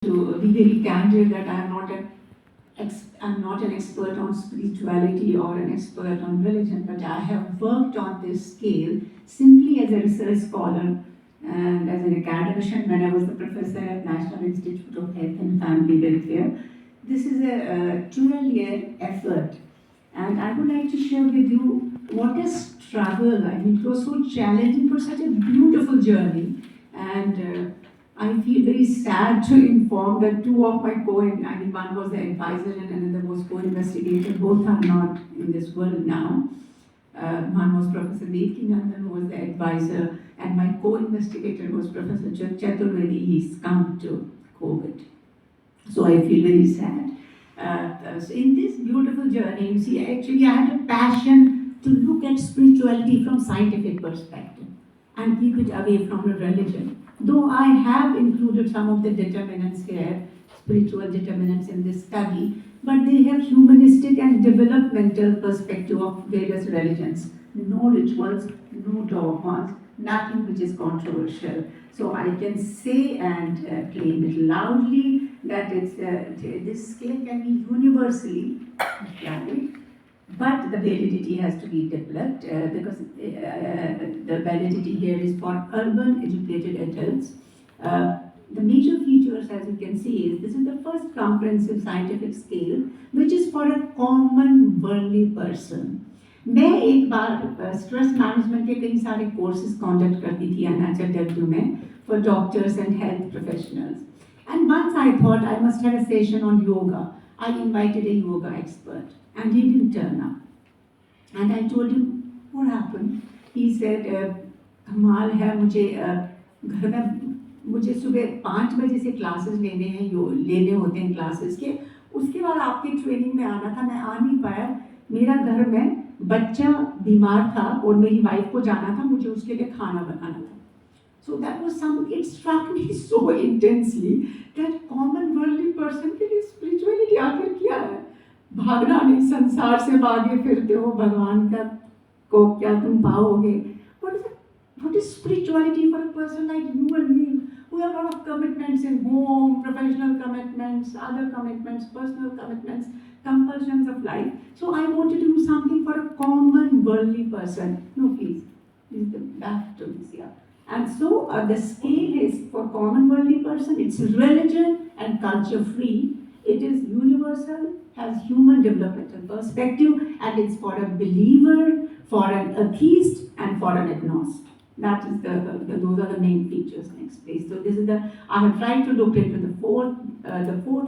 To be very candid that I'm not an expert on spirituality or an expert on religion, but I have worked on this scale simply as a research scholar and as an academician when I was the professor at National Institute of Health and Family Welfare. This is a 12-year effort, and I would like to share with you what a struggle. I mean, it was so challenging for such a beautiful journey, and I feel very sad to inform that two of my one was the advisor and another was co-investigator. Both are not in this world now. One was Professor Devkinandan, who was the advisor, and my co-investigator was Professor Chaturvedi. He's come to COVID. So I feel very sad. So in this beautiful journey, you see, actually I had a passion to look at spirituality from scientific perspective and keep it away from a religion. Though I have included some of the determinants here, spiritual determinants in this study, but they have humanistic and developmental perspective of various religions. No rituals, no dogmas, nothing which is controversial. So I can say and claim it loudly that this scale can be universally valid, but the validity has to be developed because the validity here is for urban educated adults. The major features, as you can see, is this is the first comprehensive scientific scale which is for a common worldly person. मैं एक बार stress management के कई सारे courses conduct करती थी NHLW में for doctors and health professionals. And once I thought I must have a session on yoga. I invited a yoga expert and he didn't turn up. And I told him, what happened? He said, कमाल है मुझे घर में मुझे सुबह 5 बजे से classes लेने होते हैं क्लासेस के, उसके बाद आपकी ट्रेनिंग में आना था, मैं आ नहीं पाया, मेरा घर में बच्चा बीमार था और मेरी वाइफ को जाना था, मुझे उसके लिए खाना बनाना था. So that was it struck me so intensely that common worldly person के लिए spirituality आखिर क्या है? भागना नहीं, संसार से भागे फिरते हो, भगवान का को क्या तुम पाओगे? What is spirituality for a person like you and me who have a lot of commitments in home, professional commitments, other commitments, personal commitments, compulsions of life. So I wanted to do something for a common worldly person. No, please. This is the back to this here. And so the scale is for common worldly person. It's religion and culture free. It is universal, has human developmental perspective, and it's for a believer, for an atheist, and for an agnostic. That is those are the main features. Next, please. So this is I have tried to look into the fourth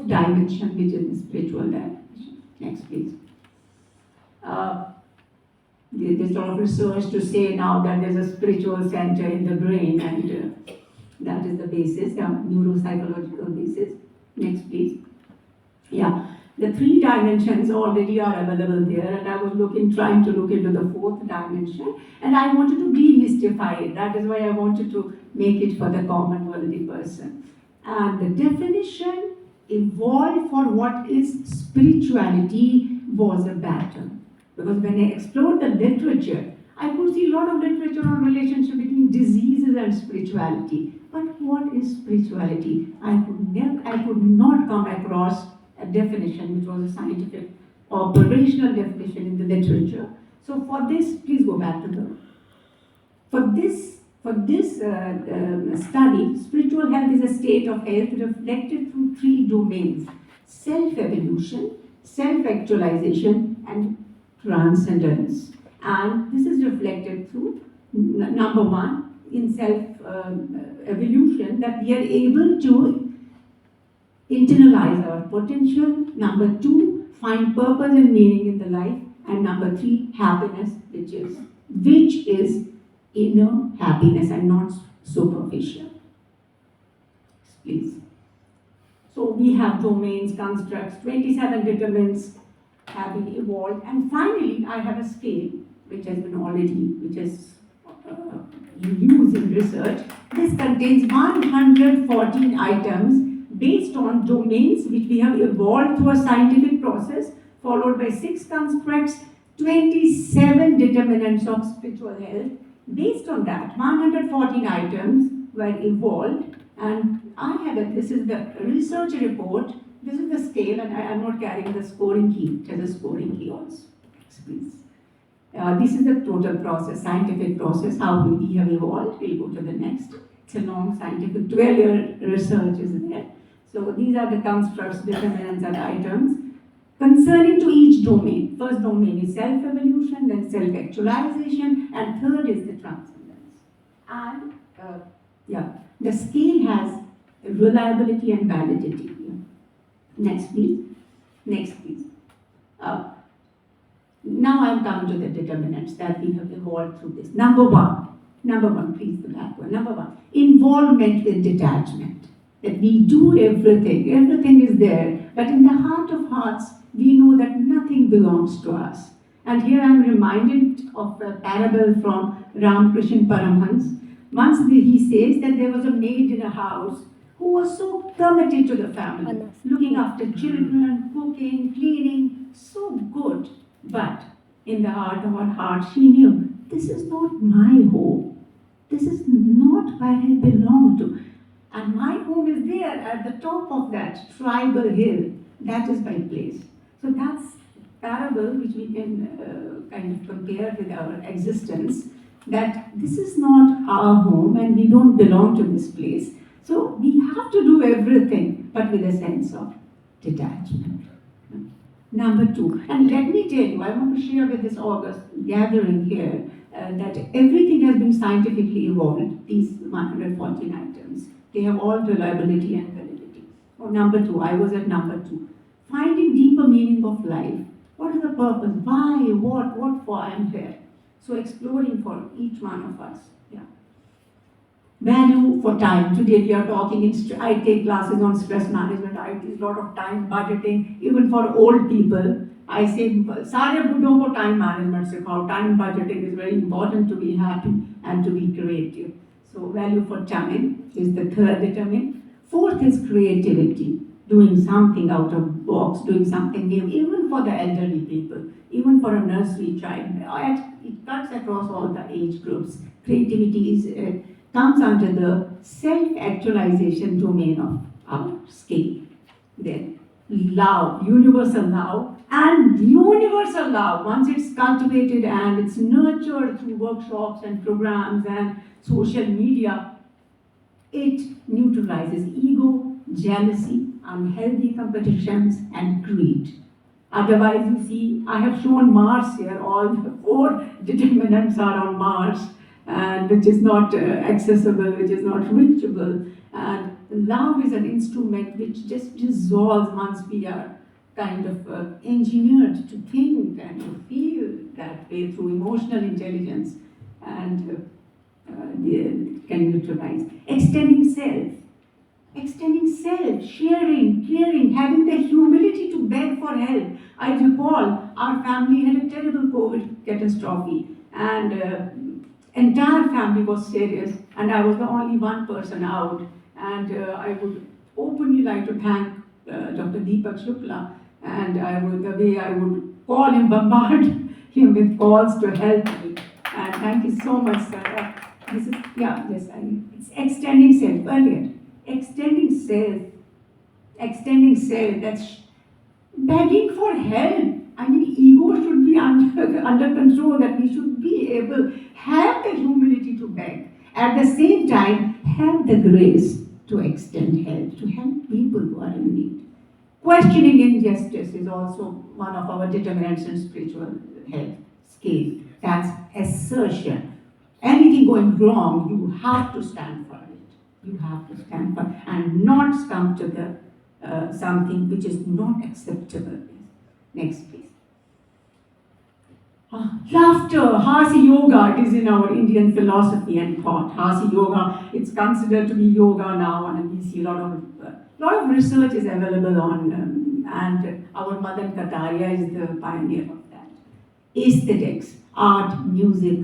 dimension, which is the spiritual dimension. Next, please. There's a lot of research to say now that there's a spiritual center in the brain, and that is the basis, neuropsychological basis. Next, please. Yeah, the 3 dimensions already are available there, and I was trying to look into the 4th dimension, and I wanted to demystify it. That is why I wanted to make it for the common worldly person. And the definition evolved for what is spirituality was a battle. Because when I explored the literature, I could see a lot of literature on relationship between diseases and spirituality. But what is spirituality? I could not come across a definition which was a scientific operational definition in the literature. So for this, please go back to for this study, spiritual health is a state of health reflected through 3 domains: self-evolution, self-actualization, and transcendence. And this is reflected through number 1 in self-evolution, that we are able to internalize our potential. Number 2, find purpose and meaning in the life. And number 3, happiness, which is inner happiness and not superficial. Please. So we have domains, constructs, 27 determinants have been evolved, and finally I have a scale which is used in research. This contains 114 items based on domains which we have evolved through a scientific process, followed by 6 constructs, 27 determinants of spiritual health. Based on that, 114 items were evolved And this is the research report, this is the scale, and I am not carrying the scoring key, it has a scoring key also. Please. This is the total process, scientific process, how we have evolved. We'll go to the next. It's a long scientific, 12-year research is there. So these are the constructs, determinants, and items concerning to each domain. First domain is self-evolution, then self-actualization, and third is the transcendence. And the scale has reliability and validity. Next, please. Next, please. Now I'm coming to the determinants that we have evolved through this. Number one, please, the back one. Number one, involvement with detachment. That we do everything is there, but in the heart of hearts, we know that nothing belongs to us. And here I'm reminded of a parable from Ramakrishna Paramhans. Once he says that there was a maid in a house who was so committed to the family, looking after children, cooking, cleaning, so good. But in the heart of her heart, she knew, this is not my home. This is not where I belong to. And my home is there at the top of that tribal hill. That is my place. So that's parable which we can kind of compare with our existence, that this is not our home and we don't belong to this place. So we have to do everything, but with a sense of detachment. Number two, and let me tell you, I want to share with this August gathering here that everything has been scientifically evolved, these 114 items. They have all reliability and validity. Or number two, I was at number two. Finding deeper meaning of life. What is the purpose? Why? What for I am here? So exploring for each one of us. Yeah. Value for time. Today we are talking, I take classes on stress management, I teach a lot of time budgeting, even for old people. I say, सारे बुढ़ों को time management सिखाओ. Time budgeting is very important to be happy and to be creative. So value for time is the third determinant. Fourth is creativity, doing something out of box, doing something new, even for the elderly people, even for a nursery child. It cuts across all the age groups. Creativity is comes under the self-actualization domain of our scale. Then love, universal love, and universal love, once it's cultivated and it's nurtured through workshops and programs and social media, it neutralizes ego, jealousy, unhealthy competitions, and greed. Otherwise, you see, I have shown Mars here, all the 4 determinants are on Mars, and which is not accessible, which is not reachable. And love is an instrument which just dissolves once we are kind of engineered to think and to feel that way through emotional intelligence, and can neutralize. Extending self, sharing, caring, having the humility to beg for help. I recall our family had a terrible COVID catastrophe, and entire family was serious, and I was the only one person out. And I would openly like to thank Dr. Deepak Shukla, and the way I would call him, bombard him with calls to help me. And thank you so much, sir. It's extending self earlier. Extending self, that's begging for help. I mean, ego should be under control, that we should be able, have the humility to beg. At the same time, have the grace to extend help, to help people who are in need. Questioning injustice is also one of our determinants in spiritual health scale. That's assertion. Anything going wrong, you have to stand for it. You have to stand for it and not succumb to the something which is not acceptable. Next, please. Laughter, Hasi Yoga, it is in our Indian philosophy and thought. Hasi Yoga, it's considered to be yoga now, and we see a lot of research is available on, and our Madan Kataria is the pioneer of that. Aesthetics, art, music,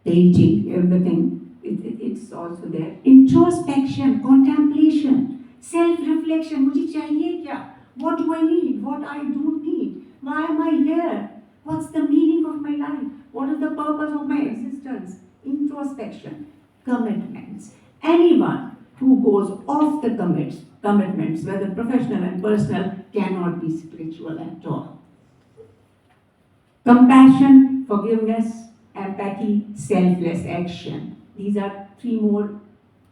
painting, everything, it's also there. Introspection, contemplation, self-reflection, mujhe chahiye kya? What do I need? What I don't need? Why am I here? What's the meaning of my life? What is the purpose of my existence? Introspection, commitments. Anyone who goes off the commitments, whether professional and personal, cannot be spiritual at all. Compassion, forgiveness, empathy, selfless action. These are three more.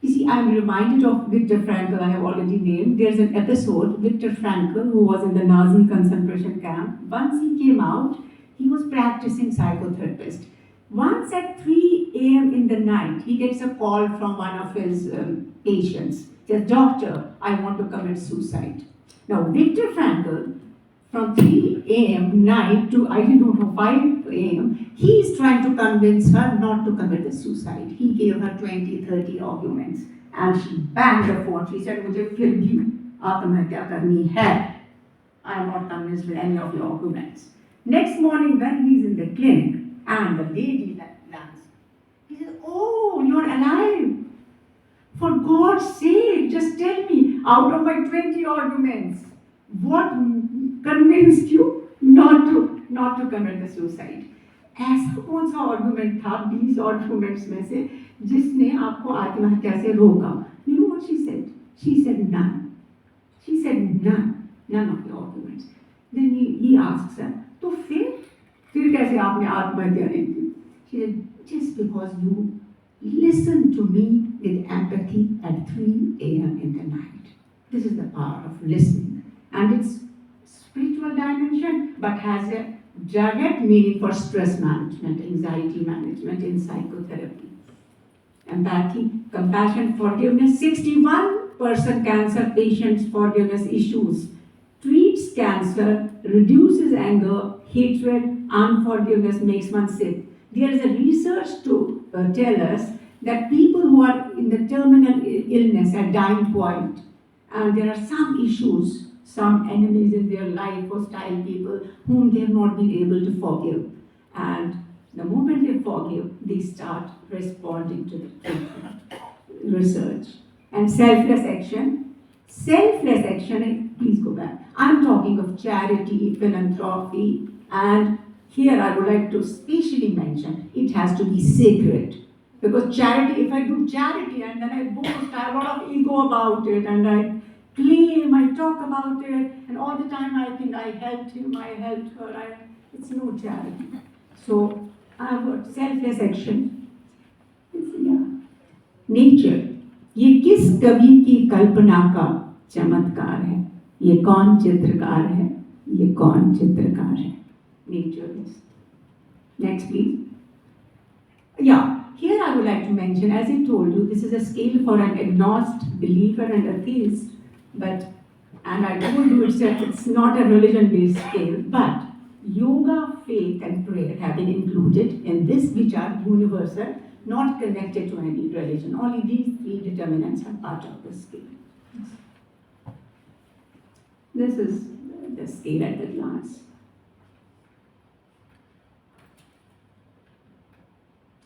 You see, I'm reminded of Viktor Frankl, I have already named. There's an episode, Viktor Frankl, who was in the Nazi concentration camp. Once he came out, he was practicing psychotherapist. Once at 3 a.m. in the night, he gets a call from one of his patients. He says, "Doctor, I want to commit suicide." Now, Viktor Frankl, from 3 a.m. night to, I don't know, 5 a.m., he is trying to convince her not to commit the suicide. He gave her 20, 30 arguments and she banged the phone. She said, "मुझे फिर भी आत्महत्या करनी है. I am not convinced with any of your arguments." Next morning, when he is in the clinic and the lady lands, he says, "Oh, you're alive. For God's sake, just tell me, out of my 20 arguments, what convinced you not to commit the suicide?" ऐसा कौन सा argument था 20 arguments में से जिसने आपको आत्महत्या से रोका? You know what she said? She said none. She said none of the arguments. Then he asks her, तो फिर कैसे आपने आत्महत्या नहीं की? She said, "Just because you listened to me with empathy at 3 a.m. in the night." This is the power of listening. And it's spiritual dimension, but has a direct meaning for stress management, anxiety management in psychotherapy. Empathy, compassion, forgiveness. 61% cancer patients' forgiveness issues. Treats cancer, reduces anger, hatred, unforgiveness makes one sick. There is a research to tell us that people who are in the terminal illness at dying point, and there are some issues, some enemies in their life, hostile people whom they have not been able to forgive. And the moment they forgive, they start responding to the treatment. Research. And selfless action. Selfless action, please go back. I'm talking of charity, philanthropy, and here I would like to specially mention it has to be sacred. Because charity, if I do charity and then I boast, I have a lot of ego about it, and I claim, I talk about it, and all the time I think I helped him, I helped her, it's no charity. So I have got selfless action. Nature. ये किस कवि की कल्पना का चमत्कार है? ये कौन चित्रकार है? ये कौन चित्रकार है? Naturalist. Next, please. Yeah. Here I would like to mention, as I told you, this is a scale for an agnostic, believer and atheist, and I told you it's not a religion-based scale, but yoga, faith and prayer have been included in this, which are universal, not connected to any religion. Only these three determinants are part of the scale. This is the scale at a glance.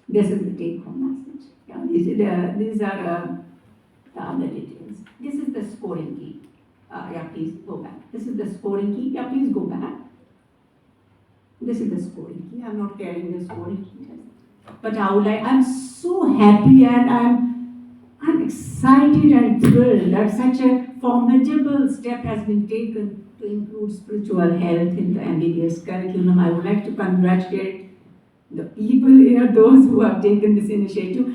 This is the take-home message. Yeah, these are the other details. This is the scoring key. Please go back. This is the scoring key. Yeah, please go back. This is the scoring key. I'm not carrying the scoring key. But I'm so happy and I'm excited and thrilled that such a formidable step has been taken to include spiritual health in the MBBS curriculum. I would like to congratulate the people here, those who have taken this initiative.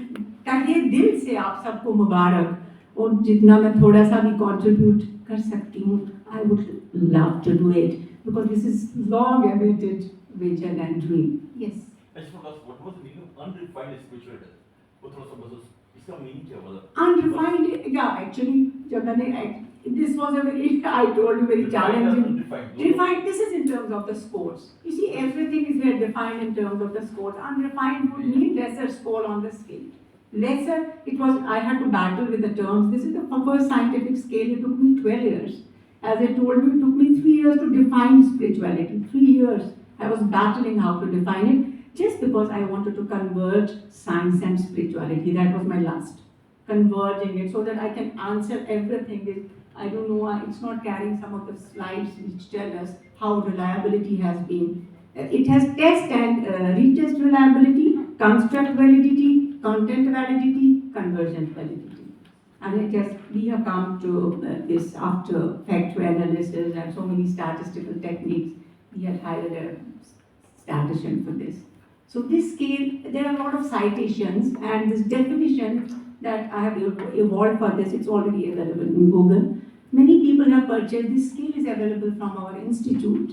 तहे दिल से आप सबको मुबारक और जितना मैं थोड़ा सा भी contribute कर सकती हूँ, I would love to do it because this is long awaited vision and dream. Yes. I just want to ask, what was the meaning of unrefined spiritual health? वो थोड़ा सा बस इसका meaning क्या होगा? Unrefined, yeah, actually, जब मैंने this was a very, I told you, very challenging. Refined, this is in terms of the scores. You see, everything is here defined in terms of the scores. Unrefined would mean lesser score on the scale. Lesser, I had to battle with the terms. This is the first scientific scale. It took me 12 years. As I told you, it took me 3 years to define spirituality. 3 years. I was battling how to define it just because I wanted to converge science and spirituality. That was my last. Converging it so that I can answer everything. I don't know why it's not carrying some of the slides which tell us how reliability has been. It has test and retest reliability, construct validity, content validity, convergent validity. And it just, we have come to this after factor analysis and so many statistical techniques. We had hired a statistician for this. So this scale, there are a lot of citations and this definition that I have evolved for this, it's already available in Google. Many people have purchased, this scale is available from our institute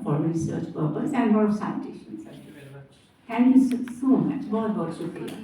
for research purpose and a lot of citations. Thank you very much. Thank you so much. बहुत बहुत शुक्रिया.